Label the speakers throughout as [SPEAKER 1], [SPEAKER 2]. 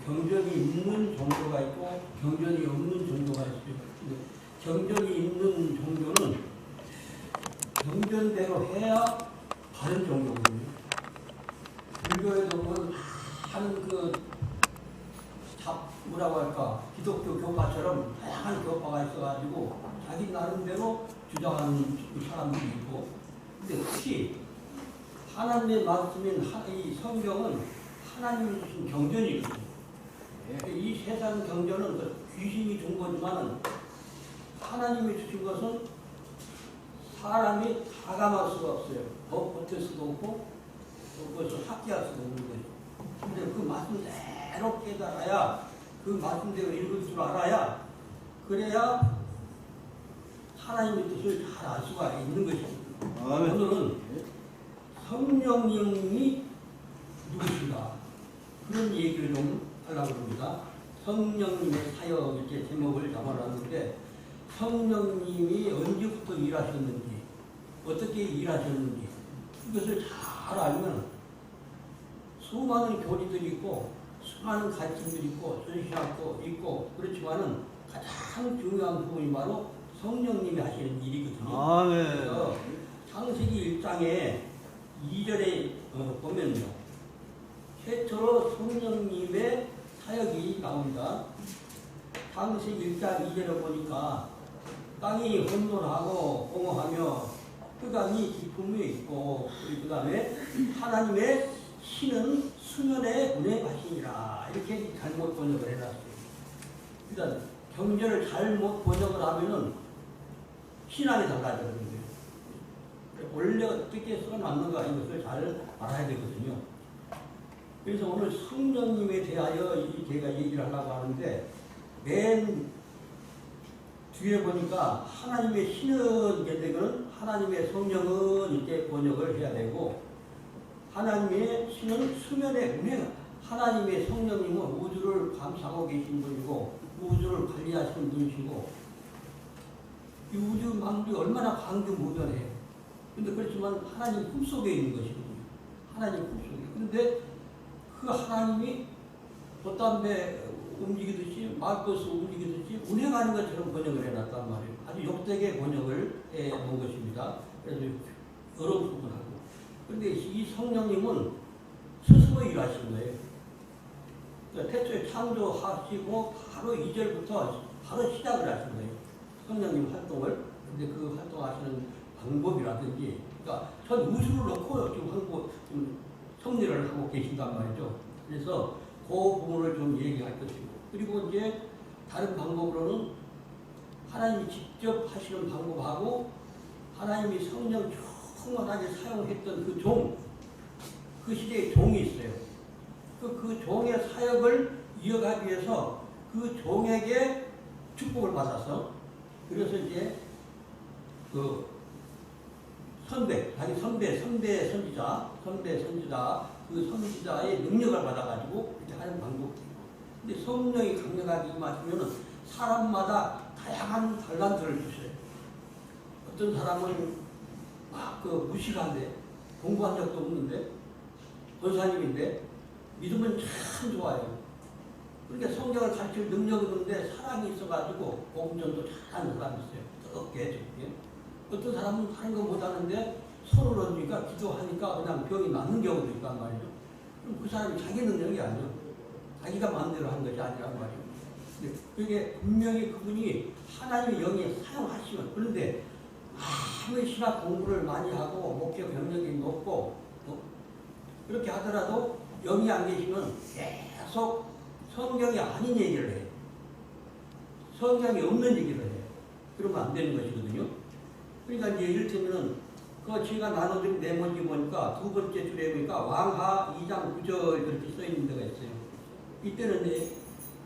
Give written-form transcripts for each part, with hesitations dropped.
[SPEAKER 1] 경전이 있는 종교가 있고 경전이 없는 종교가 있어요. 경전이 있는 종교는 경전대로 해야 바른 종교거든요. 불교에도 보면 하는 뭐라고 할까, 기독교 교파처럼 다양한 교파가 있어가지고 자기 나름대로 주장하는 사람들이 있고, 근데 특히 하나님의 말씀인 이 성경은 하나님이 주신 경전이거든요. 이 세상 경전은 귀신이 준 거지만은 하나님이 주신 것은 사람이 다 감할 수가 없어요. 버틸 수도 없고 그것을 삭제할 수도 없는 거예요. 근데 그 말씀대로 깨달아야, 그 말씀대로 읽을 줄 알아야, 그래야 하나님의 뜻을 잘 알 수가 있는 것입니다. 오늘은 성령님이 누구신가, 그런 얘기를 좀 하려고 합니다. 성령님의 사역, 이렇게 제목을 잡아놨는데, 성령님이 언제부터 일하셨는지, 어떻게 일하셨는지, 이것을 잘 알면 수많은 교리들이 있고 수많은 가르침들이 있고 전신학도 있고, 그렇지만은 가장 중요한 부분이 바로 성령님이 하시는 일이거든요. 그래서 창세기 1장에 2절에 보면요, 최초로 성령님의 사역이 나옵니다. 창세기 1장 2절에 보니까 땅이 혼돈하고 공허하며 흑암이 깊음에 있고, 그 다음에 하나님의 신은 수면에 운행하시니라, 이렇게 잘못 번역을 해놨어요. 일단 경전을 잘못 번역을 하면은 신앙이 달라지는 거예요. 원래 어떻게 써놨는가, 이것을 잘 알아야 되거든요. 그래서 오늘 성령님에 대하여 제가 얘기를 하려고 하는데, 맨 뒤에 보니까 하나님의 신은 이렇게, 하나님의 성령은 이렇게 번역을 해야 되고, 하나님의 신은 수면에 운행, 하나님의 성령님은 우주를 감싸고 계신 분이고 우주를 관리하시는 분이시고, 이 우주 만물이 얼마나 광교무변해요. 근데 그렇지만 하나님 품속에 있는 것이거든요. 하나님 품속에. 근데 그 하나님이 돛담배 움직이듯이, 말버스 움직이듯이 운행하는 것처럼 번역을 해놨단 말이에요. 아주 역되게 번역을 해놓은 것입니다. 그래서 여러 부분하고. 그런데 이 성령님은 스스로 일하신 거예요. 그러니까 태초에 창조하시고 바로 2절부터 바로 시작을 하신 거예요. 성령님 활동을. 근데 그 활동하시는 방법이라든지, 그러니까 전 우주를 놓고 지금 섭리를 하고 계신단 말이죠. 그래서 그 부분을 좀 얘기할 것이고, 그리고 이제 다른 방법으로는 하나님이 직접 하시는 방법하고 하나님이 성령 충만하게 사용했던 그 종, 그 시대에 종이 있어요. 그 종의 사역을 이어가기 위해서 그 종에게 축복을 받아서, 그래서 이제 그 자기 선배 선지자, 그 선지자의 능력을 받아가지고 이렇게 하는 방법이 있고, 근데 성령이 강력하게 임하시면은 사람마다 다양한 달란트를 주셔요. 어떤 사람은 막 무식한데, 공부한 적도 없는데, 권사님인데 믿으면 참 좋아요. 그러니까 성경을 가르칠 능력이 없는데 사랑이 있어가지고 복음전도 잘하는 사람이 있어요. 뜨겁게 적게. 어떤 사람은 다른 거 못하는데 손을 얹으니까 기도하니까 그냥 병이 낫는 경우도 있단 말이죠. 그럼 그 사람이 자기 능력이 아니죠. 자기가 마음대로 한 것이 아니란 말이죠. 그게 분명히 그분이 하나님의 영이 사용하시면, 그런데 아무리 신학 공부를 많이 하고 목표 경력이 높고 그렇게 하더라도 영이 안 계시면 계속 성경이 아닌 얘기를 해요. 성경이 없는 얘기를 해요. 그러면 안 되는 것이거든요. 그러니까 이제 이를테면은 제가 나눠준 메모지 보니까 두 번째 줄에 보니까 왕하 2장 9절 그렇게 써 있는 데가 있어요. 이때는 이제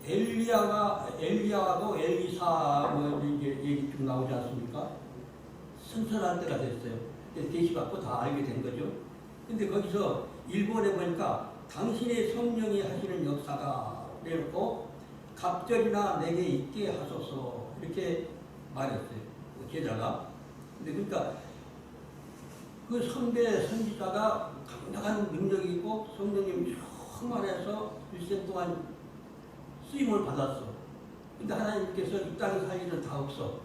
[SPEAKER 1] 엘리야하고 엘리사 이제 얘기 좀 나오지 않습니까? 선선할 때가 됐어요. 계시받고 다 알게 된 거죠. 근데 거기서 일본에 보니까 당신의 성령이 하시는 역사가 그래놓고 갑절이나 내게 있게 하소서 이렇게 말했어요. 제자가. 근데 그러니까 그 선배 선지자가 강력한 능력이 있고 성령님이 충만해서 일생 동안 쓰임을 받았어. 근데 하나님께서 이 땅에 살 일은 다 없어.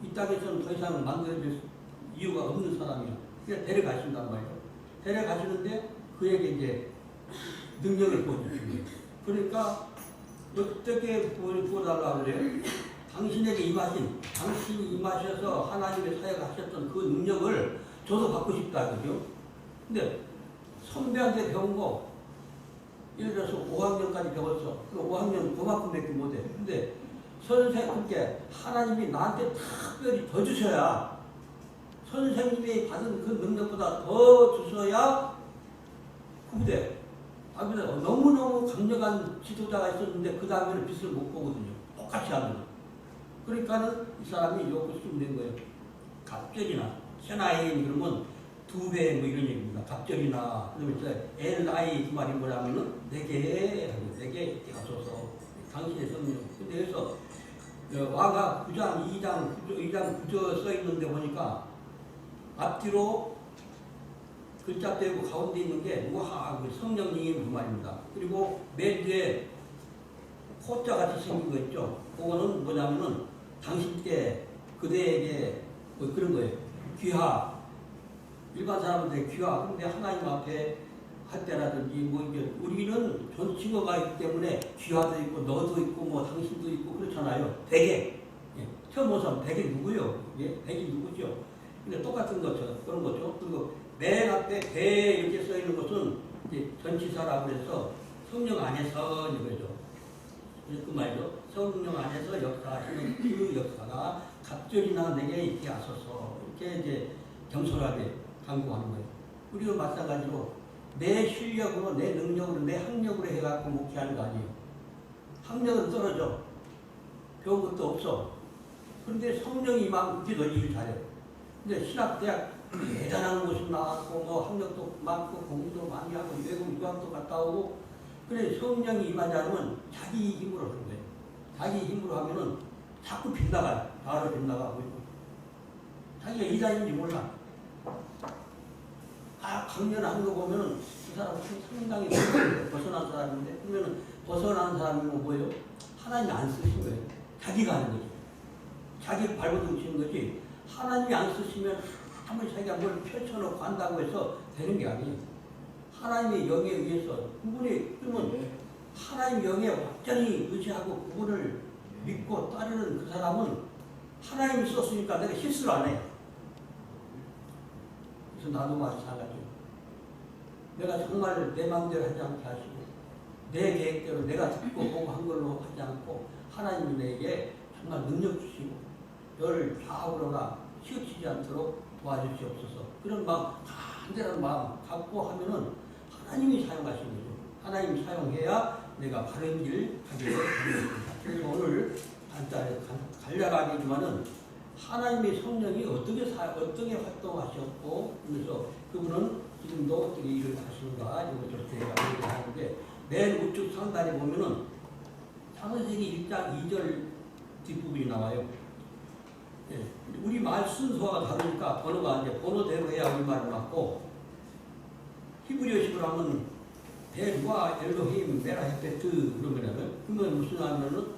[SPEAKER 1] 이 땅에서는 더 이상 만들어질 이유가 없는 사람이야. 그냥 데려가신단 말이야. 데려가시는데 그에게 이제 능력을 보여주시는 거예요. 그러니까 어떻게 보여달라고 그래요? 당신에게 임하신, 당신이 임하셔서 하나님의 사역하셨던 그 능력을 저도 받고 싶다, 그죠? 근데 선배한테 배운 거, 예를 들어서 5학년까지 배웠어. 그 5학년 그만큼밖에 못해. 근데 선생님께 하나님이 나한테 특별히 더 주셔야, 선생님이 받은 그 능력보다 더 주셔야 후대. 너무너무 강력한 지도자가 있었는데 그 다음에는 빛을 못 보거든요. 똑같이 하면. 그러니까는 이 사람이 욕을 쓰면 된 거예요. 갑절이나 세나인 그러면 2배 뭐 이런 얘기입니다. 갑절이나 그러면 LI 그 말이 뭐냐면은 내게 하소서 당신의 성령. 근데 여기서 와가 9장 2장 9절 써 있는데 보니까 앞뒤로 글자 떼고 가운데 있는 게 우하 성령님이 그 말입니다. 그리고 맨 뒤에 호자 같이 생긴 거 있죠. 그거는 뭐냐면은 당신께 그대에게 뭐 그런 거예요. 귀하. 일반 사람한테 귀하. 근데 하나님 앞에 할 때라든지 뭐 이게 우리는 존칭어가 있기 때문에 귀하도 있고 너도 있고 뭐 당신도 있고 그렇잖아요. 대개. 예. 처음 온 사람 대개 누구요? 예? 대개 누구죠? 근데 똑같은 거죠. 그런 거죠. 그리고 맨 앞에 배 이렇게 써 있는 것은 이제 전치사라고 해서 성령 안에서 이거죠. 그 말이죠. 성령 안에서 역사하시는 그 역사가 갑절이나 내게 있게 하소서. 이렇게 이제 겸손하게 강구하는 거예요. 우리도 마찬가지로 내 실력으로, 내 능력으로, 내 학력으로 해갖고 목회하는 거 아니에요. 학력은 떨어져. 배운 것도 없어. 그런데 성령이 임하면 그게 더 일을 잘해요. 근데 신학대학 대단한 곳이 나왔고, 뭐 학력도 많고, 공부도 많이 하고, 외국 유학도 갔다 오고, 그래 성령이 임하지 않으면 자기 힘으로 하는 거예요. 자기 힘으로 하면은 자꾸 빗나가요. 바로 빗나가고 있고. 자기가 이단인지 몰라. 강연한 거 보면은 그 사람 상당히 벗어난 사람인데, 그러면은 벗어난 사람이면 뭐예요? 하나님이 안 쓰신 거예요. 자기가 하는 거지. 자기 발버둥 치는 거지. 하나님이 안 쓰시면 아무리 자기가 뭘 펼쳐놓고 한다고 해서 되는 게 아니에요. 하나님의 영에 의해서 그분이 그러면 하나님 영에 완전히 의지하고 그분을 믿고 따르는 그 사람은 하나님이 썼으니까 내가 실수를 안 해. 그래서 나도 마찬가지예요. 내가 정말 내 마음대로 하지 않게 하시고 내 계획대로 내가 듣고 보고 한 걸로 하지 않고 하나님이 내게 정말 능력 주시고 너를 좌우로나 치우치지 않도록 도와주시옵소서. 그런 마음, 간절한 마음 갖고 하면은 하나님이 사용하시는 거죠. 하나님이 사용해야 내가 바른 길 가게 됩니다. 그래서 오늘 간략하게지만은 하나님의 성령이 어떻게 활동하셨고, 그래서 그분은 지금도 어떻게 일을 하시는가, 이것을 제가 얘기하는데, 맨 우측 상단에 보면은 창세기 1장 2절 뒷부분이 나와요. 예, 우리 말 순서가 다르니까 번호가 이제 번호대로 해야 우리 말이 맞고, 히브리어식으로 하면 대누아 엘로힘 메라헤페트 그러면 무슨 하면은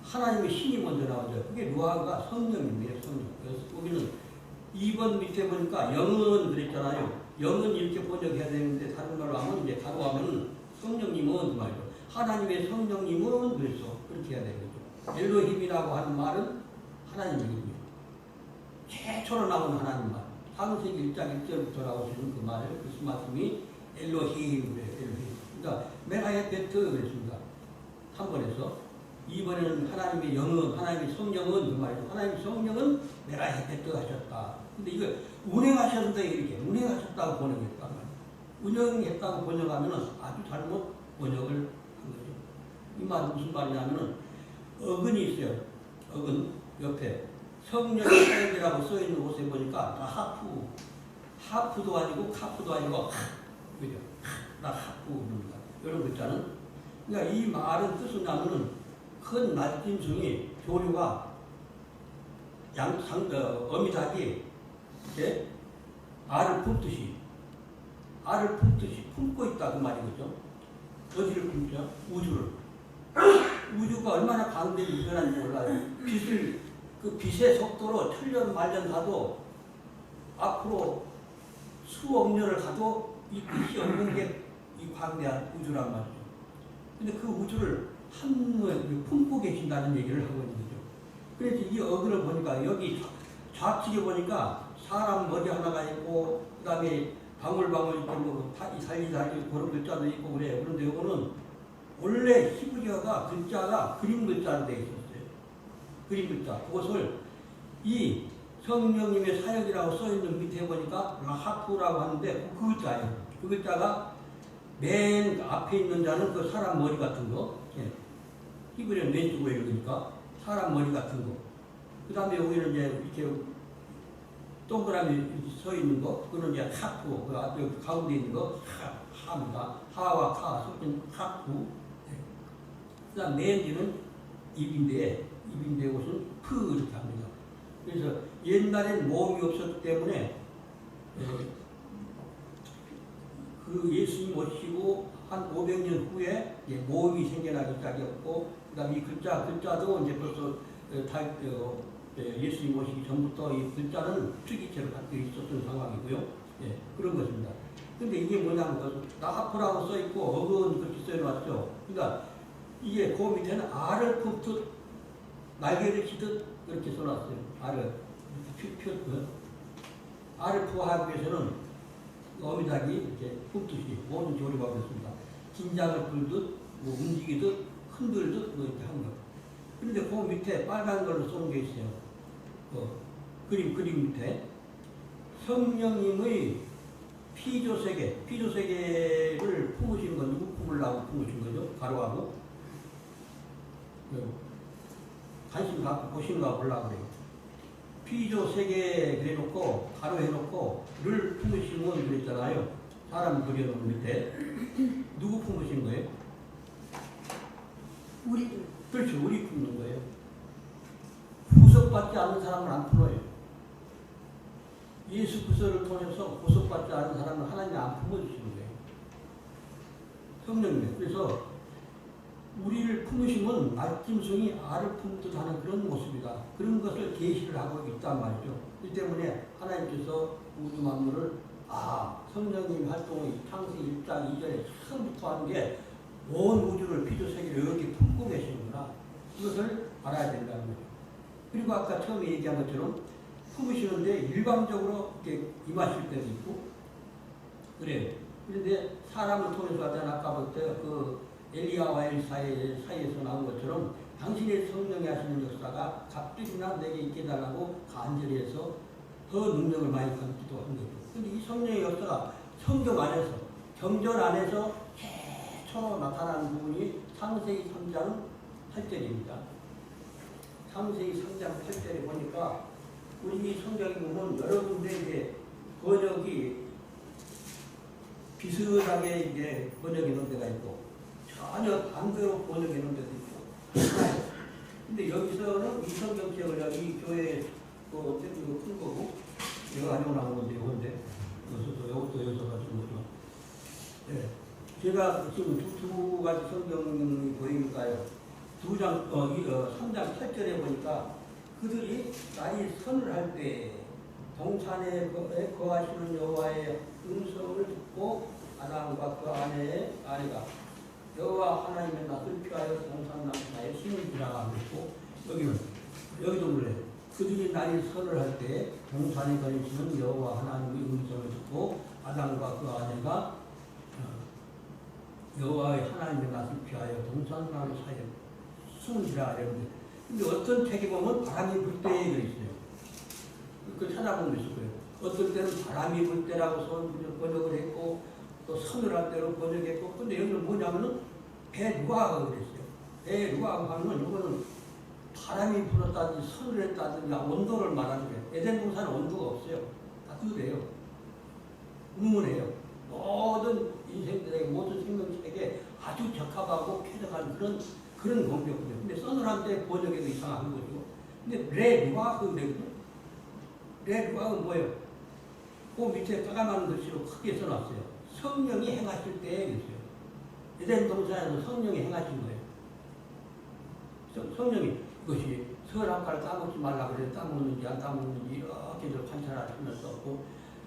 [SPEAKER 1] 하나님의 신이 먼저 나오죠. 그게 누아가 성령입니다. 성령. 그래서 우리는 2번 밑에 보니까 영은 그랬잖아요. 영은 이렇게 번역해야 되는데 다른 말로 하면 이제 가로 하면 성령님은 그 말이죠. 하나님의 성령님은 그래서 그렇게 해야 되겠죠. 엘로힘이라고 하는 말은 하나님입니다. 최초로 나온 하나님 말. 창세기 1장 1절부터 나오시는 그 말, 그 말씀이 엘로힘. 그러니까 메라헤페트 그랬습니다. 3번에서 2번에는 하나님의 영은, 하나님의 성령은 그 말이죠. 하나님의 성령은 메라헤페트 하셨다. 근데 이거 운행하셨다 이렇게 운행하셨다고 번역했단 말이에요. 운영했다고 번역하면 아주 잘못 번역을 한 거죠. 이 말은 무슨 말이냐면은 어근이 있어요. 어근 옆에 성령의 사역이라고 써 있는 곳에 보니까 다 하프도 아니고 카프도 아니고 그죠? 나 하프입니다. 이런 거 있잖아요. 그러니까 이 말은 뜻은 뭐냐면은 큰 날짐승이 조류가 어미닭이 이렇게 알을 품고 있다 그 말이겠죠. 어디를 품죠? 우주를. 우주가 얼마나 가운데 일어난지 몰라요. 그 빛의 속도로 천년 만년 가도 앞으로 수억 년을 가도 이 빛이 없는 게 이 광대한 우주란 말이죠. 근데 그 우주를 한눈에 품고 계신다는 얘기를 하고 있는 거죠. 그래서 이 어그를 보니까 여기 좌측에 보니까 사람 머리 하나가 있고 그 다음에 방울방울 있고 뭐 살리살리 그런 글자도 있고 그래요. 그런데 이거는 원래 히브리어가 글자가 그림 글자로 되어 있었어요. 그림 글자. 그것을 이 성령님의 사역이라고 써있는 밑에 보니까 라하프라고 하는데 그 글자예요. 그 글자가 맨 앞에 있는 자는 그 사람 머리 같은 거. 예. 히브리어는 왼쪽으로 읽으니까 사람 머리 같은 거. 그 다음에 여기는 이제 이렇게 동그라미 서 있는 거. 그거는 이제 하프. 그 앞에 가운데 있는 거 하입니다. 하와 카 섞인 하프. 예. 그 다음 맨 뒤는 입인데 이것은 프 이렇게 합니다. 그래서 옛날엔 모음이 없었기 때문에 그 예수님 오시고 한 500년 후에 모음이 생겨나기 시작했고, 그 다음에 이 글자도 이제 벌써 예수님 오시기 전부터 이 글자는 특이체로 갖고 있었던 상황이고요. 예, 그런 것입니다. 근데 이게 뭐냐면, 나하프라고 써있고, 어근 그렇게 써놓았죠. 그러니까 이게 그 밑에는 알을 품듯, 날개를 치듯 그렇게 써놨어요. 알을. 알을 부화하기 위해서는 어미닭이 이렇게 품듯이 모든 조리가 그렇습니다. 긴장을 풀듯, 뭐 움직이듯, 흔들듯, 뭐 이렇게 하는 거. 그런데 그 밑에 빨간 걸로 쏘는 게 있어요. 그림 밑에. 성령님의 피조세계를 품으신 건 누구 품으려고 품으신 거죠? 가로하고. 관심 갖고 보시는가 보려고 그래요. 피조세계 그래놓고 가로 해놓고 를 품으신 건 그랬잖아요. 사람 그려놓은 밑에. 누구 품으신 거예요?
[SPEAKER 2] 우리들.
[SPEAKER 1] 그렇죠. 우리 품는 거예요. 구속받지 않는 사람은 안 품어요. 예수 그리스도를 통해서 구속받지 않은 사람은 하나님이 안 품어주시는 거예요. 성령님. 그래서 우리를 품으시면 말짐승이 알을 품듯 하는 그런 모습이다. 그런 것을 계시를 하고 있단 말이죠. 이 때문에 하나님께서 우주 만물을 성령님 활동의 창세기 1장 2절에 처음부터 하는 게 온 우주를 피조세계를 이렇게 품고 계시는구나. 이것을 알아야 된다는 거죠. 그리고 아까 처음에 얘기한 것처럼 품으시는데 일방적으로 이렇게 임하실 때도 있고 그래요. 그런데 사람을 통해서 아까 볼 때 엘리야와 사이에서 나온 것처럼 당신의 성령이 하시는 역사가 갑들이나 내게 있게 해달라고 간절히 해서 더 능력을 많이 받기도 한 거죠. 그런데 이 성령의 역사가 성경 안에서, 경전 안에서 최초로 나타나는 부분이 창세기 3장 8절입니다. 창세기 3장 8절에 보니까 우리 성경에 보면 여러 군데 이제 번역이 비슷하게 이제 번역해 놓은 데가 있고 전혀 반대로 번역해 놓은 데도 있고. 근데 여기서는 이 성경책을 여기 교회에 큰 거고, 이거 아니고 나온 건데, 이건데, 여기서 가지고 거죠. 네. 제가 지금 두 가지 성경이 보이니까요. 3장 8절에 보니까 그들이 나의 선을 할 때 동산에 거하시는 여호와의 음성을 듣고 아담과 그 아내가 여호와 하나님의 낯을 피하여 동산나무에 심을 지나가고 있고, 여기도 그래. 그들이 나의 선을 할 때 동산에 거하시는 여호와 하나님의 음성을 듣고 아담과 그 아내가 여호와의 하나님의 낯을 피하여 동산나무 사이에 숨을 지나가려는데, 근데 어떤 책에 보면 바람이 불 때에 있어요. 그걸 찾아보면 있을 거예요. 어떨 때는 바람이 불 때라고 번역을 했고, 또 선을 할 때로 번역했고, 근데 여기는 뭐냐면은 배 누가가 그랬어요. 배 누가가 하면 이거는 바람이 불었다든지 선을 했다든지 온도를 말하는 거예요. 에덴 동산은 온도가 없어요. 따뜻해요. 은은해요. 모든 인생들에게, 모든 생명체에게 아주 적합하고 쾌적한 그런 공격이에요. 근데 선을 할 때 번역해도 이상한 거죠. 근데 레 누가가 그랬거든요. 레 누가는 뭐예요? 그 밑에 까만 글씨로 크게 써놨어요. 성령이 행하실 때에 있어요. 에덴 동산에서 성령이 행하신 거예요. 성령이 이것이 선악과를 따먹지 말라 그래서 따먹는지 안 따먹는지 이렇게 관찰하시면서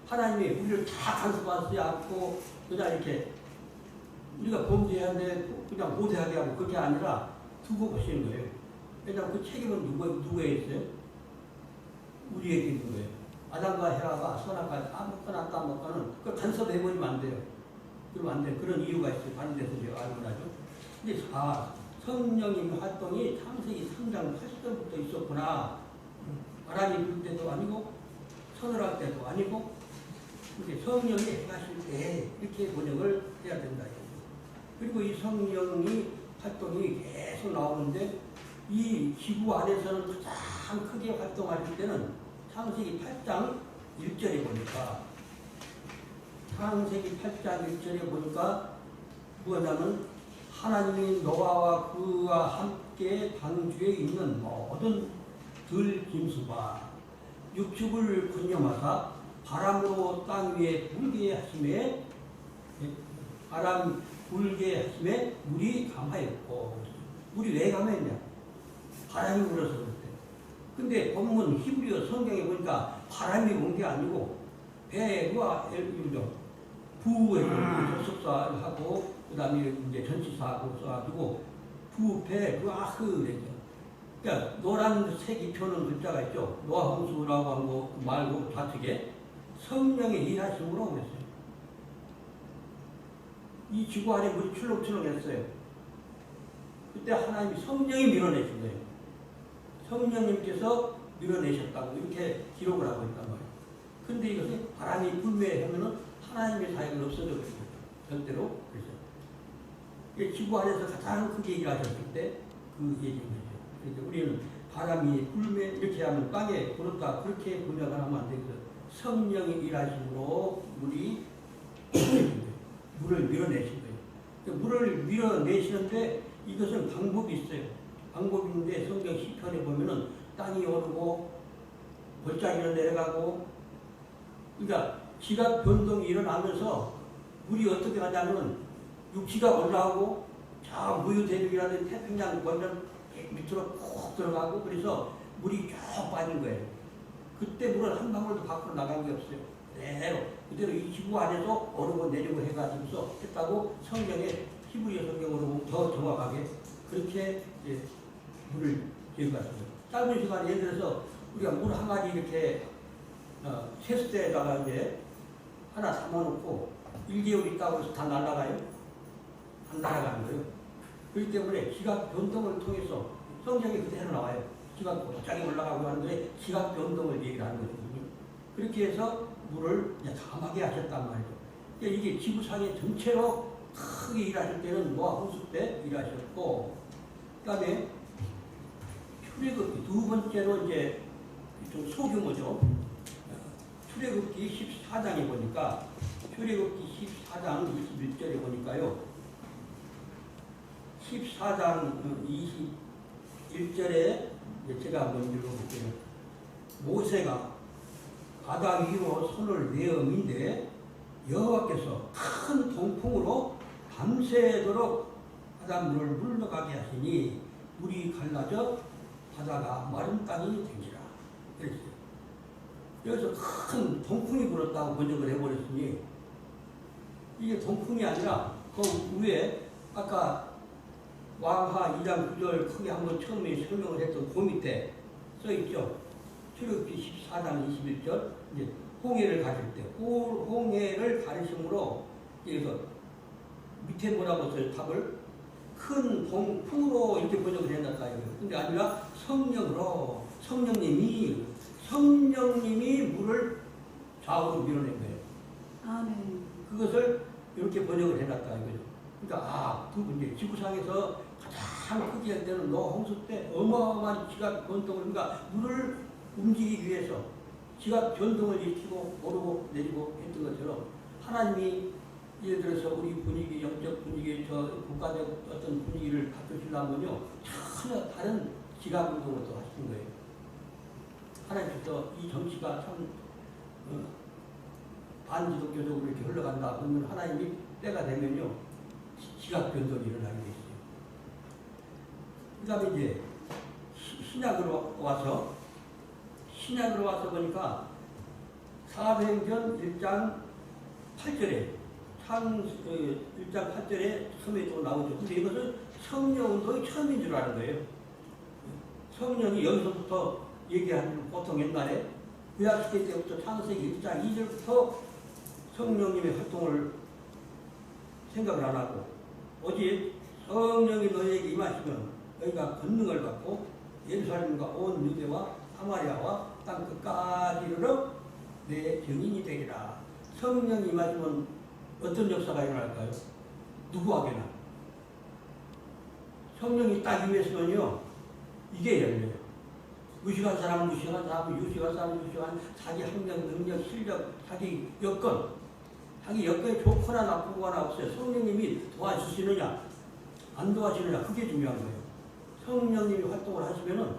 [SPEAKER 1] 하나님이 우리를 다 간섭하지 않고 그냥 이렇게 우리가 범죄하는데 그냥 못하게 하고 그게 아니라 두고 보시는 거예요. 왜냐하면 그 책임은 누구에 있어요? 우리에게 있는 거예요. 아담과 헤라가 선악과 따먹거나 따먹거나 그걸 간섭해버리면 안 돼요. 그러면 안 돼요. 그런 이유가 있어요. 다른 데서 제가 알고 나죠. 근데 성령님 활동이 창세기 3장 8절부터 있었구나. 바람이 불 때도 아니고 서늘할 때도 아니고 이렇게 성령이 행하실 때 이렇게 번역을 해야 된다. 그리고 이 성령이 활동이 계속 나오는데 이 지구 안에서는 가장 크게 활동하실 때는 창세기 8장 1절에 보니까 창세기 8장 1절에 보니까 뭐냐면 하나님이 노아와 그와 함께 방주에 있는 모든 들짐승과 육축을 군념하사 바람으로 땅 위에 불게 하심에 바람 불게 하심에 물이 감하였고 물이 왜 감하였냐? 바람이 불어서 그랬대. 근데 본문 히브리어 성경에 보니까 바람이 온 게 아니고 배와 부에서 접속사하고 그 다음에 이제 전치사하고 써가지고 부배 그아흐래죠. 그러니까 노란 색이 펴는 글자가 있죠. 노아 홍수라고 한 거 말고 좌측에 성령의 일하심으로 그랬어요. 이 지구 안에 물이 출렁출렁했어요. 그때 하나님이 성령이 밀어내신 거예요. 성령님께서 밀어내셨다고 이렇게 기록을 하고 있단 말이에요. 근데 이것이 바람이 불매하면은 하나님의 사역은 없어져 버린 거죠. 절대로. 그래서 지구 안에서 가장 크게 일하셨을 때 그 얘기인 거죠. 그러니까 우리는 바람이 불매 이렇게 하면 땅에 부르다 그렇게 번역을 하면 안 되거든. 성령이 일하심으로 물을 밀어내신 거예요. 그러니까 물을 밀어내시는데 이것은 방법이 있어요. 방법이 있는데 성경 시편에 보면은 땅이 오르고 골짜기로 내려가고 그러니까 지각 변동이 일어나면서 물이 어떻게 가냐면 육지가 올라오고 저 무유대륙이라는 태평양 원전 밑으로 푹 들어가고 그래서 물이 쭉 빠진 거예요. 그때 물은 한 방울도 밖으로 나간 게 없어요. 그대로 이 지구 안에서 오르고 내리고 해가지고서 했다고 성경에 히브리어 성경으로 더 정확하게 그렇게 이제 물을 제거했습니다. 짧은 시간에 예를 들어서 우리가 물 한 가지 이렇게 세숫대에다가 이제 하나 담아놓고 1개월 있다고 해서 다 날아가요? 안 날아가는 거예요. 그렇기 때문에 지각 변동을 통해서 성경에 그대로 나와요. 지각 갑자기 올라가고 하는데 지각 변동을 얘기를 하는 거거든요. 그렇게 해서 물을 감하게 하셨단 말이죠. 그러니까 이게 지구상의 전체로 크게 일하실 때는 노아 홍수 때 일하셨고, 그 다음에 출애굽기 두 번째로 이제 좀 소규모죠. 출애굽기 14장에 보니까 출애굽기 14장 21절에 보니까요. 14장 21절에 제가 한번 읽어볼게요. 모세가 바다 위로 손을 내어민데 여호와께서 큰 동풍으로 밤새도록 바닷물을 물러가게 하시니 물이 갈라져 바다가 마른 땅이 되니라. 그랬어요. 여기서 큰 동풍이 불었다고 번역을 해버렸으니 이게 동풍이 아니라 그 위에 아까 왕하 2장 9절 크게 한번 처음에 설명을 했던 그 밑에 써있죠. 출애굽기 14장 21절 이제 홍해를 가릴 때 홍해를 가리심으로 여기서 밑에 뭐라고 써요? 답을 큰 동풍으로 이렇게 번역을 해놨다. 근데 아니라 성령으로 성령님이 물을 좌우로 밀어낸 거예요.
[SPEAKER 2] 아멘.
[SPEAKER 1] 그것을 이렇게 번역을 해놨다 이거죠. 그러니까 두 번째 지구상에서 가장 크게 할 때는 노아 홍수 때 어마어마한 지각 변동을 그러니까 물을 움직이기 위해서 지각 변동을 일으키고 오르고 내리고 했던 것처럼 하나님이 예를 들어서 우리 분위기, 영적 분위기, 저 국가적 어떤 분위기를 바꾸시려면요 전혀 다른 지각 운동을 또 하시는 거예요. 하나님께서 이 정치가 참 반지독교적으로 이렇게 흘러간다 그러면 하나님이 때가 되면요 지각 변동이 일어나게 돼 있어요. 그 다음에 이제 신약으로 와서 보니까 사도행전 1장 8절에 1장 8절에 처음에 또 나오죠. 근데 이것은 성령운동이 처음인 줄 아는 거예요. 성령이 여기서부터 얘기하는 보통 옛날에 구약시대 때부터 창세기 1장 2절부터 성령님의 활동을 생각을 안 하고 오직 성령이 너희에게 임하시면 너희가 권능을 받고 예루살렘과 온 유대와 사마리아와 땅 끝까지 이르러 내 증인이 되리라. 성령이 임하시면 어떤 역사가 일어날까요? 누구에게나 성령이 딱 임했으면요 이게 열려요. 무식한 사람은 무식한 사람, 유식한 사람은 유식한, 자기 학력, 능력, 실력, 자기 여건이 좋거나 나쁘거나 없어요. 성령님이 도와주시느냐 안 도와주느냐 그게 중요한 거예요. 성령님이 활동을 하시면은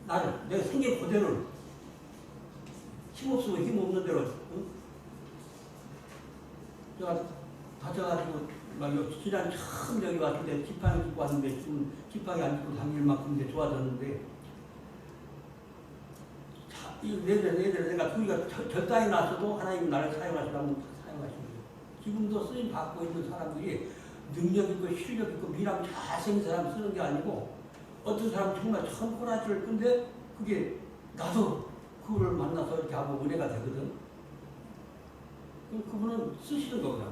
[SPEAKER 1] 나를 내가 생긴 그대로 힘없으면 힘없는 대로 제가 다쳐가지고 막 지난 처음 여기 왔을 때 지팡이 짚고 왔는데 지금 지팡이 안 짚고 다닐 만큼 이제 좋아졌는데 얘들 내가 두기가 절단이 나서도 하나님 나를 사용하시라면 사용하시는 거예요. 지금도 쓰임 받고 있는 사람들이 능력 있고 실력 있고 미남 잘생긴 사람 쓰는 게 아니고 어떤 사람 정말 천포라지를 끈데 그게 나도 그거를 만나서 이렇게 하고 은혜가 되거든. 그분은 쓰시는 거거든요.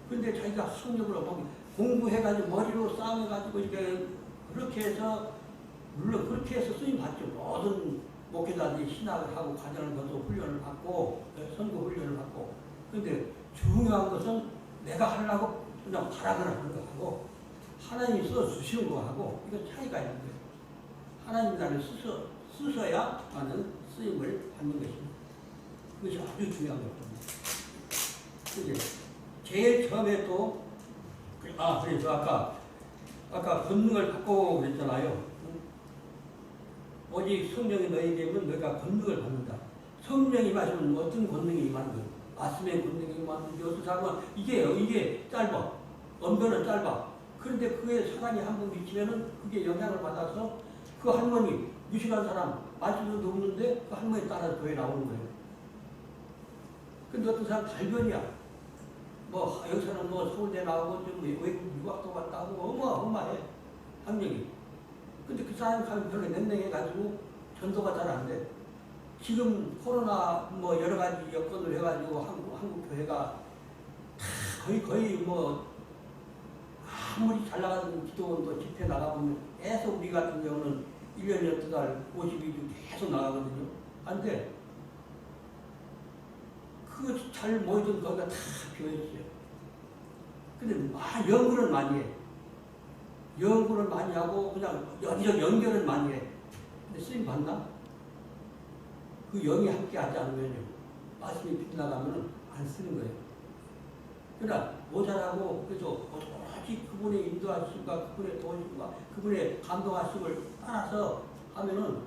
[SPEAKER 1] 근데 자기가 학력을 공부해가지고 머리로 싸움해가지고 이렇게 그렇게 해서 물론 그렇게 해서 쓰임 받죠. 모든 목회자들이 신학을 하고 과정을 거쳐 훈련을 받고 선거 훈련을 받고. 근데 중요한 것은 내가 하려고 그냥 바라거나 하는 거 하고 하나님이 써주시는 거 하고 이건 차이가 있는 거예요. 하나님이 나를 쓰셔야 나는 쓰임을 받는 것입니다. 그것이 아주 중요한 것입니다. 제일 처음에 또 그래서 아까 권능을 받고 그랬잖아요. 오직 성령이 너희에게 있으면 너희가 권능을 받는다. 성령이 임하시면 어떤 권능이 임하는 거예요? 말씀의 권능이 임하는지 어떤 사람은 이게 짧아. 언변은 짧아. 그런데 그에 사람이 한 번 미치면은 그게 영향을 받아서 그 할머니 무식한 사람 말씀도 없는데 그 할머니 따라서 교회 나오는 거예요. 근데 어떤 사람 달변이야. 여기서는 서울대 나오고 좀 외국 유학도 갔다 오고 어마어마해 학력이. 근데 그 사람 가면 별로 냉랭해가지고 전도가 잘 안 돼. 지금 코로나 여러 가지 여건을 해가지고 한국 교회가 거의 아무리 잘 나가는 기도원도 집회 나가보면 계속 우리 같은 경우는 1년에 2달 52주 계속 나가거든요. 안 돼. 그 잘 모이던 거기가 다 비어있어요. 근데 연구를 많이 해. 연구를 많이 하고 그냥 여기저기 연결을 많이 해. 근데 쓰임 받나? 그 영이 함께 하지 않으면요. 말씀이 빗나가면 안 쓰는 거예요. 그러나 모자라고 그래서 오직 그분의 인도하심과 그분의 도우심과 그분의 감동하심을 따라서 하면은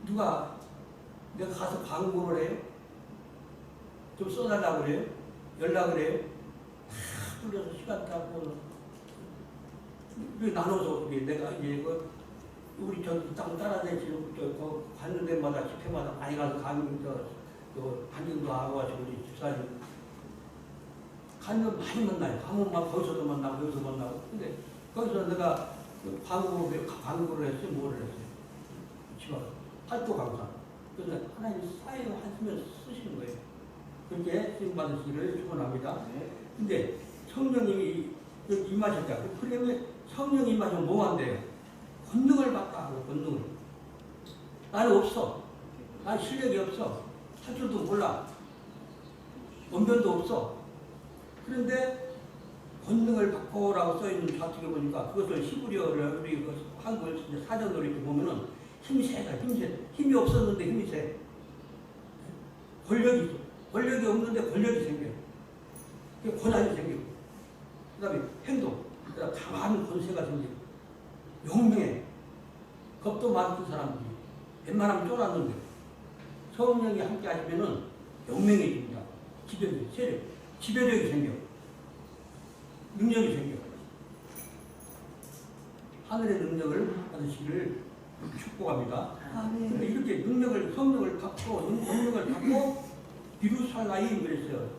[SPEAKER 1] 누가 내가 가서 광고를 해요? 좀 써달라고 그래요? 연락을 해요? 다 불러서 시간 따고 나눠서 내가 이제 우리 땅 따라다니시는 가는 데마다 집회마다 많이 가서 한정도 하고 가지고 우리 집사님 가는 거 많이 만나요. 가면 막 거기서도 만나고 여기서 만나고. 근데 거기서 내가 광고를 했어요. 뭐를 했어요? 집안 활동 강사. 그래서 하나님 사용하시면 쓰시는 거예요. 그렇게 쓰임받으시기를 축원합니다. 근데 성령님이 임하셨다. 그러면 성령이 임하시면 뭐 한대요? 권능을 받다 하고 권능을. 나는 없어. 난 실력이 없어. 할 줄도 몰라. 언변도 없어. 그런데 권능을 받고라고 써있는 좌측에 보니까 그것을 히브리어를 우리 한글 사전으로 이렇게 보면은 힘세다. 힘이 없었는데 힘이 세. 권력이 있어. 권력이 없는데 권력이 생겨. 권한이 생겨. 그 다음에 행동. 그 다음에 강한 권세가 생겨. 용맹해. 겁도 많은 사람들이. 웬만하면 쫄았는데. 성령이 함께 하시면은 용맹해집니다. 지배력, 세력, 지배력이 생겨. 능력이 생겨. 하늘의 능력을 받으시기를 축복합니다.
[SPEAKER 2] 아멘.
[SPEAKER 1] 이렇게 성령을 받고 비루살라임 그랬어요.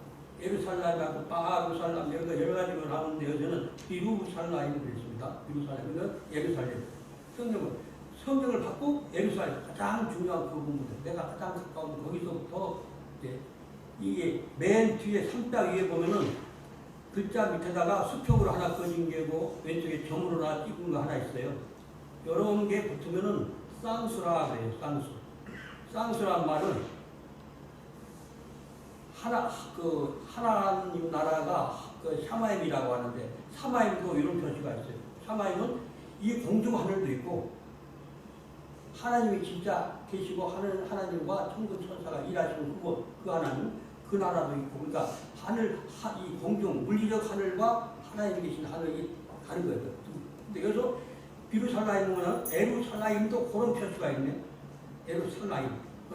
[SPEAKER 1] 예루살렘하고 바루살람 여러 가지가 나오는데 여기서는 비루살라임 그랬습니다. 비루살렘은 예루살렘. 성령을 받고 예루살렘 가장 중요한 그 부분들. 내가 가장 가까운 거기서부터 이제 이게 맨 뒤에 산벽 위에 보면은 글자 밑에다가 수평으로 하나 꺼진 게고 왼쪽에 점으로 하나 찍은 거 하나 있어요. 이런 게 붙으면은 쌍수라 그래요. 쌍수란 말은 하나님 나라가 샤마임이라고 하는데 샤마임도 이런 표시가 있어요. 샤마임은 이 공중 하늘도 있고 하나님이 진짜 계시고 하나님과 천군 천사가 일하시는 그 하나님 그 나라도 있고 그러니까 이 공중 물리적 하늘과 하나님이 계신 하늘이 다른 거예요. 근데 여기서 비루살라임은 에루살라임도 그런 표시가 있네. 에루살라임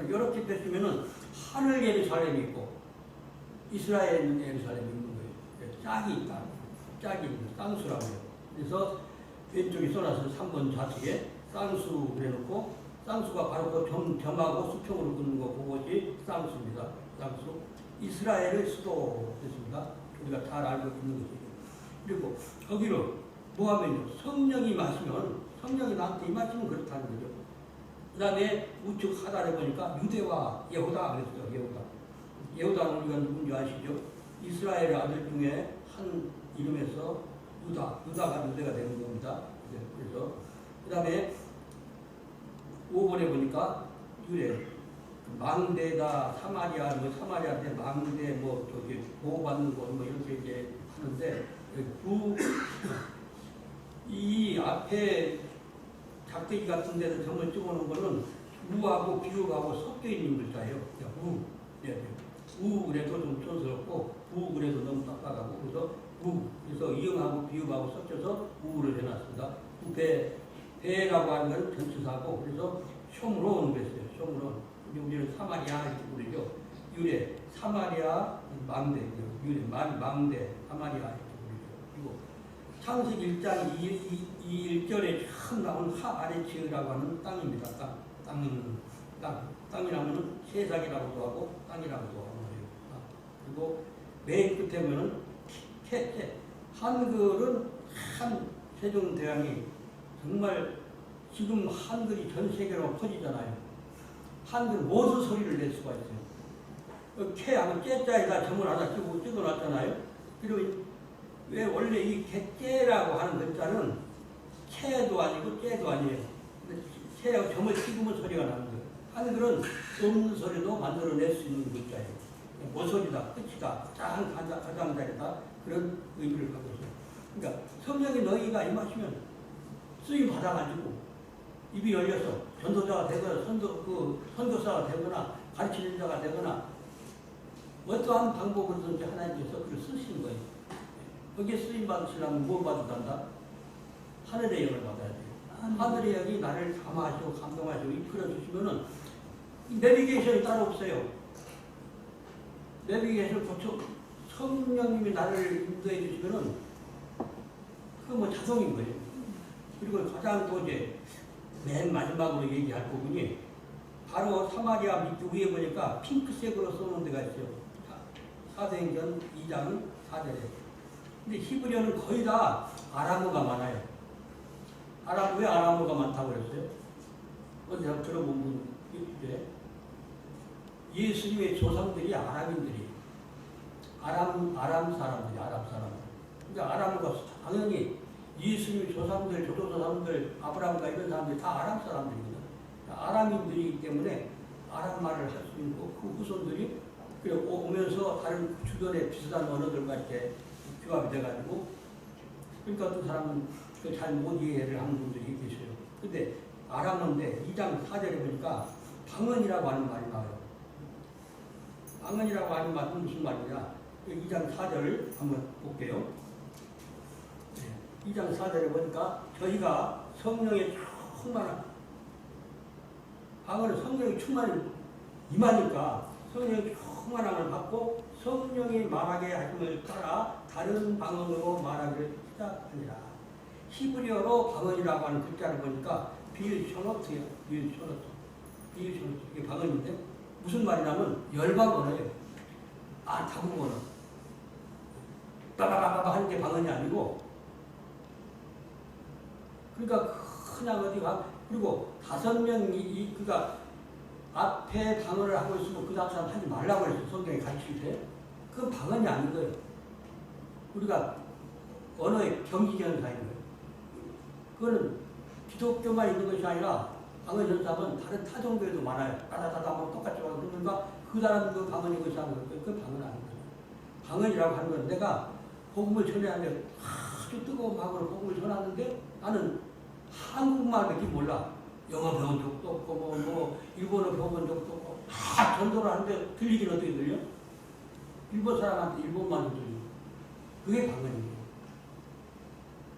[SPEAKER 1] 이렇게 펴시면은 하늘 예루살렘이 있고 이스라엘에 있는 예루살렘이 있는 거예요. 짝이 있다. 짝이 있는 쌍수라고 해요. 그래서 왼쪽에 써놔서 3번 좌측에 쌍수 그래놓고 쌍수가 바로 그 점하고 수평으로 긋는 거 그것이 쌍수입니다. 쌍수. 이스라엘의 수도 됐습니다. 우리가 잘 알고 있는 것이죠. 그리고 거기로 뭐 하면요. 성령이 나한테 임하시면 그렇다는 거죠. 그 다음에 우측 하단에 보니까 유대와 예후다 그랬어요. 예후다는 우리가 누군지 아시죠? 이스라엘의 아들 중에 한 이름에서 유다가 유대가 되는 겁니다. 그래서 그 다음에 5번에 보니까 유대 망대다 사마리아 사마리아한테 망대 저기 보호받는 곳 이렇게 이제 하는데 이 앞에 작대기 같은 데서 점을 찍어놓은 거는 우하고 비우하고 섞여 있는 글자예요. 우 그래도 좀 촌스럽고 부 그래도 너무 딱딱하고 그래서 이응하고 비읍하고 섞여서 우를 해놨습니다. 배라고 하는 건 전치사고 그래서 쇼므론 그랬어요. 쇼므론. 우리는 사마리아 이렇게 부르죠. 유래 사마리아 망대 망대 사마리아 이렇게 부르죠. 그리고 창세기 1장 1절에 처음 나온 하아레츠라고 하는 땅입니다. 땅이라면 세상이라고도 하고 땅이라고도 하고 그리고 맨 끝에 보면은 한글은 세종대왕이 정말 지금 한글이 전 세계로 퍼지잖아요. 한글 모든 소리를 낼 수가 있어요. 캐하고 째자에다 점을 하나 찍어놨잖아요. 그리고 왜 원래 이 개째라고 하는 글자는 캐도 아니고 째도 아니에요. 캐하고 점을 찍으면 소리가 나는 거예요. 한글은 없는 소리도 만들어낼 수 있는 글자예요. 모서리다, 끝이다, 가장자리다 그런 의미를 갖고 있어요. 그러니까 성령이 너희가 임하시면 쓰임 받아가지고 입이 열려서 전도자가 되거나 선교사가 되거나 가르치는 자가 되거나 어떠한 방법으로든지 하나님께서 그를 쓰시는 거예요. 거기에 쓰임 받으시려면 뭘 받는다? 하늘의 영을 받아야 돼요. 하늘의 영이 나를 감화하시고 감동하시고 이끌어 주시면은 내비게이션이 따로 없어요. 내비게이션 고쳐 성령님이 나를 인도해 주시면은 그거 자동인 거예요. 그리고 가장 또 이제 맨 마지막으로 얘기할 부분이 바로 사마리아 밑 위에 보니까 핑크색으로 써놓은 데가 있어요. 사도행전 2장 4절에. 근데 히브리어는 거의 다 아람어가 많아요. 왜 아람어가 많다고 그랬어요? 어디 한번 들어본 분 있죠? 예수님의 조상들이 아람인들이 아람 사람들. 그러니까 아람어가 당연히 예수님의 조상들, 조상들, 아브라함과 이런 사람들이 다 아람 사람들이거든. 아람인들이기 때문에 아람 말을 할 수 있고 그 후손들이 오면서 다른 주변의 비슷한 언어들과 이렇게 규합이 돼가지고 그러니까 어떤 사람은 잘 못 이해를 하는 분들이 계셔요. 근데 아람어인데 2장 4절에 보니까 방언이라고 하는 말이 나와요. 방언이라고 하는 말은 무슨 말이냐? 2장 4절 한번 볼게요. 2장 4절에 보니까 저희가 성령의 충만한 방언은 성령의 충만이 임하니까 성령의 충만함을 받고 성령이 말하게 하심을 따라 다른 방언으로 말하기를 시작하니라. 히브리어로 방언이라고 하는 글자를 보니까 빌쇼노트예요. 빌쇼노트. 빌쇼노트. 이게 방언인데 무슨 말이냐면 열방 언어예요. 다국 언어. 빠바바바바 하는 게 방언이 아니고 그러니까 그냥 어디가 그리고 5명이 그가 앞에 방언을 하고 있으면 그 다음 사람 하지 말라고 했어. 성경에 가르칠 때. 그건 방언이 아닌 거예요. 우리가 언어의 경지견을 가는 거예요. 그거는 기독교만 있는 것이 아니라 방언 현상은 다른 타종교에도 많아요. 따다다다 하면 똑같이 하고 그러니까 그 사람도 방언인 것이 아닌 거예요. 그건 방언 아닌 거예요. 방언이라고 하는 건 내가 복음을 전해하는데 아주 뜨거운 마음으로 복음을 전하는데 나는 한국말밖에 몰라. 영어 배운 적도 없고 뭐 일본어 배운 적도 없고 전도를 하는데 들리긴 어떻게 들려? 일본 사람한테 일본말로 들려. 그게 방언이에요.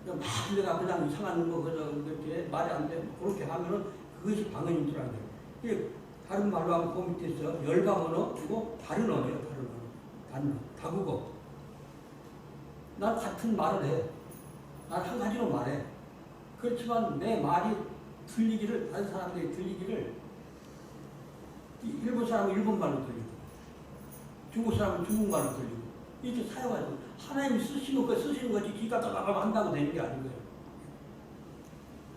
[SPEAKER 1] 막 내가 그냥 이상한 거 그렇게 말이 안 돼. 그렇게 하면은 그것이 방언인 줄 알아요. 이게 다른 말로 하면 그 밑에서 열방 언어 그리고 다른 언어예요. 다른 언어. 다른 언어. 다국어. 난 같은 말을 해. 난 한 가지로 말해. 그렇지만 내 말이 들리기를 다른 사람들이 들리기를 일본 사람은 일본말로 들리고 중국 사람은 중국말로 들리고 이렇게 사용하죠. 하나님이 쓰시는 거 쓰시는 거지 기가 따라가면 한다고 되는 게 아닌 거예요.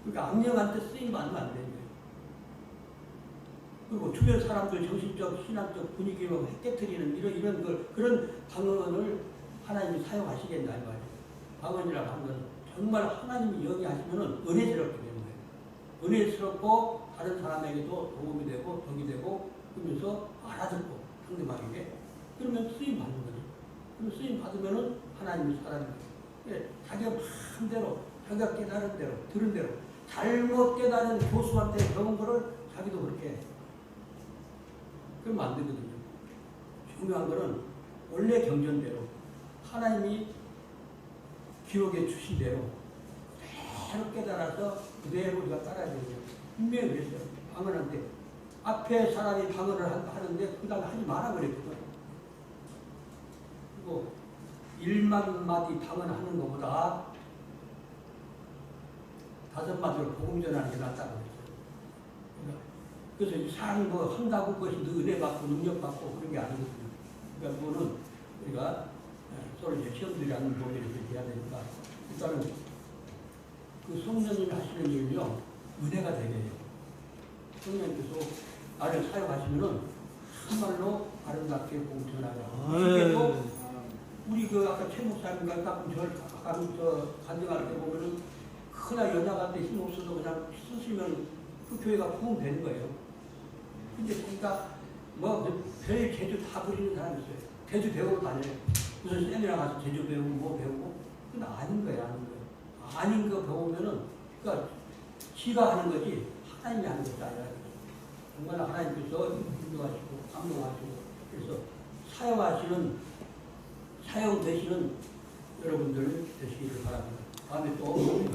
[SPEAKER 1] 그러니까 악령한테 쓰임 받으면 안 되는 거예요. 그리고 주변 사람들 정신적 신앙적 분위기로 깨트리는 이런 그런 방언을 하나님이 사용하시겠다 이 말이에요. 방언이라고 하는 건 정말 하나님이 영위하시면은 은혜스럽게 되는 거예요. 은혜스럽고 다른 사람에게도 도움이 되고 덕이 되고 그러면서 알아듣고 상대방에게 그러면 쓰임 받는 거죠. 그럼 쓰임 받으면은 하나님이 살아나는 거예요. 자기가 마음대로 자기가 깨달은 대로 들은 대로 잘못 깨달은 교수한테 배운 거를 자기도 그렇게 해. 그러면 안 되거든요. 중요한 거는 원래 경전대로 하나님이 기록에 주신 대로 그대로 깨달아서 그대로 우리가 따라야 되거든요. 분명히 그랬어요. 방언한테 앞에 사람이 방언을 하는데 그 다음에 하지 마라 그랬거든. 그리고 1만 마디 방언하는 것보다 5마디로 복음 전하는 게 낫다고 그랬어요. 그래서 이상한 거 한다고 그것이 은혜 받고 능력 받고 그런 게 아니거든요. 그러니까 그거는 우리가 서로 이제 시험들이 하는 법에 이렇게 해야 되니까 일단은 그 성령님이 하시는 일은요 은혜가 되게 해요. 성령님께서 나를 사용하시면은 정말로 아름답게 공전하고 우리 그 아까 최 목사님과 가끔 간증할 때 보면은 그나 연약한데 힘없어서 그냥 쓰시면 그 교회가 부흥되는 거예요. 근데 그러니까 뭐 별 제주 다 부리는 사람이 있어요. 제주 배우러 다녀요. 무슨 세미나 가서 제주 배우고 뭐 배우고 근데 아닌 거예요. 아닌 거예요. 아닌 거 배우면은 그러니까 지가 하는 거지 하나님이 하는 것이 아니라 정말 하나님께서 인도하시고 감동하시고 그래서 사용되시는 여러분들 되시기를 바랍니다. 다음에 또